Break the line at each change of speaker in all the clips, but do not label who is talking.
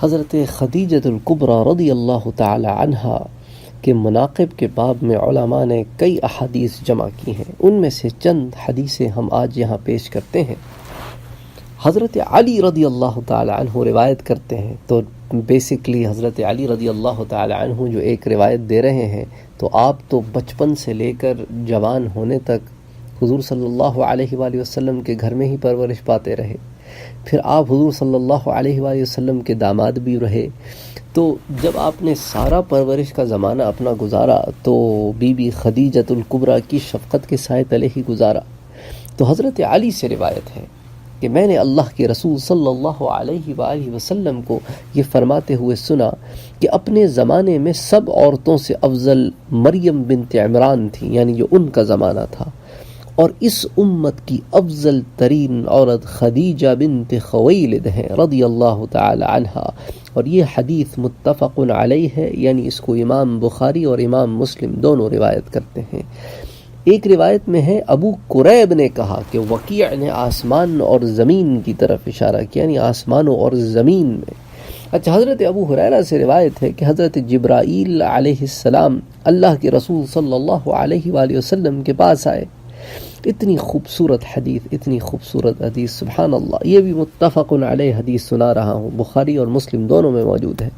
حضرت خدیجہ الکبریٰ رضی اللہ تعالی عنہا کے مناقب کے باب میں علماء نے کئی احادیث جمع کی ہیں. ان میں سے چند حدیثیں ہم آج یہاں پیش کرتے ہیں. حضرت علی رضی اللہ تعالی عنہ روایت کرتے ہیں. تو بیسکلی حضرت علی رضی اللہ تعالی عنہ جو ایک روایت دے رہے ہیں، تو آپ تو بچپن سے لے کر جوان ہونے تک حضور صلی اللہ علیہ وآلہ وسلم کے گھر میں ہی پرورش پاتے رہے. پھر آپ حضور صلی اللہ علیہ وآلہ وسلم کے داماد بھی رہے. تو جب آپ نے سارا پرورش کا زمانہ اپنا گزارا تو بی بی خدیجہ الکبریٰ کی شفقت کے سائے تلے ہی گزارا. تو حضرت علی سے روایت ہے کہ میں نے اللہ کے رسول صلی اللہ علیہ وآلہ وسلم کو یہ فرماتے ہوئے سنا کہ اپنے زمانے میں سب عورتوں سے افضل مریم بنت عمران تھی، یعنی جو ان کا زمانہ تھا، اور اس امت کی افضل ترین عورت خدیجہ بنت خویلد ہیں رضی اللہ تعالی عنہا. اور یہ حدیث متفق علیہ ہے، یعنی اس کو امام بخاری اور امام مسلم دونوں روایت کرتے ہیں. ایک روایت میں ہے ابو قریب نے کہا کہ وکیع نے آسمان اور زمین کی طرف اشارہ کیا، یعنی آسمانوں اور زمین میں. اچھا، حضرت ابو ہریرہ سے روایت ہے کہ حضرت جبرائیل علیہ السلام اللہ کے رسول صلی اللہ علیہ وآلہ وسلم کے پاس آئے. اتنی خوبصورت حدیث سبحان اللہ. یہ بھی متفق علیہ حدیث سنا رہا ہوں، بخاری اور مسلم دونوں میں موجود ہے.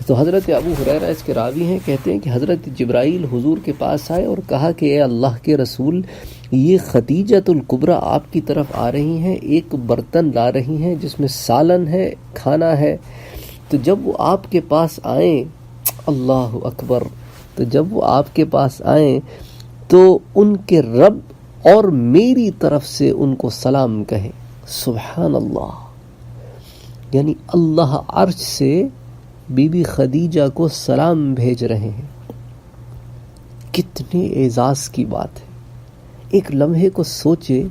تو حضرت ابو ہریرہ اس کے راوی ہیں، کہتے ہیں کہ حضرت جبرائیل حضور کے پاس آئے اور کہا کہ اے اللہ کے رسول، یہ خدیجہ الکبریٰ آپ کی طرف آ رہی ہیں، ایک برتن لا رہی ہیں جس میں سالن ہے، کھانا ہے. تو جب وہ آپ کے پاس آئیں، اللہ اکبر، تو جب وہ آپ کے پاس آئیں تو ان کے رب اور میری طرف سے ان کو سلام کہیں. سبحان اللہ، یعنی اللہ عرش سے بی بی خدیجہ کو سلام بھیج رہے ہیں. کتنے اعزاز کی بات ہے. ایک لمحے کو سوچے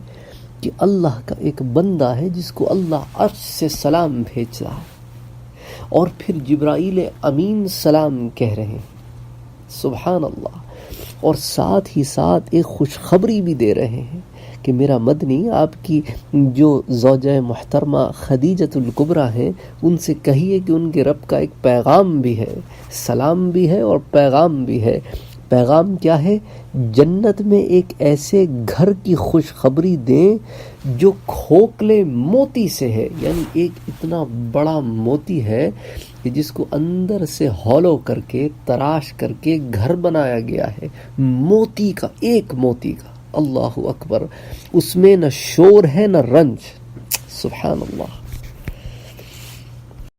کہ اللہ کا ایک بندہ ہے جس کو اللہ عرش سے سلام بھیج رہا ہے، اور پھر جبرائیل امین سلام کہہ رہے ہیں. سبحان اللہ. اور ساتھ ہی ساتھ ایک خوشخبری بھی دے رہے ہیں کہ میرا مدنی، آپ کی جو زوجہ محترمہ خدیجہ الکبریٰ ہیں، ان سے کہیے کہ ان کے رب کا ایک پیغام بھی ہے، سلام بھی ہے اور پیغام بھی ہے. پیغام کیا ہے؟ جنت میں ایک ایسے گھر کی خوشخبری دیں جو کھوکھلے موتی سے ہے، یعنی ایک اتنا بڑا موتی ہے کہ جس کو اندر سے ہولو کر کے تراش کر کے گھر بنایا گیا ہے، موتی کا، ایک موتی کا. اللہ اکبر. اس میں نہ شور ہے نہ رنج. سبحان اللہ.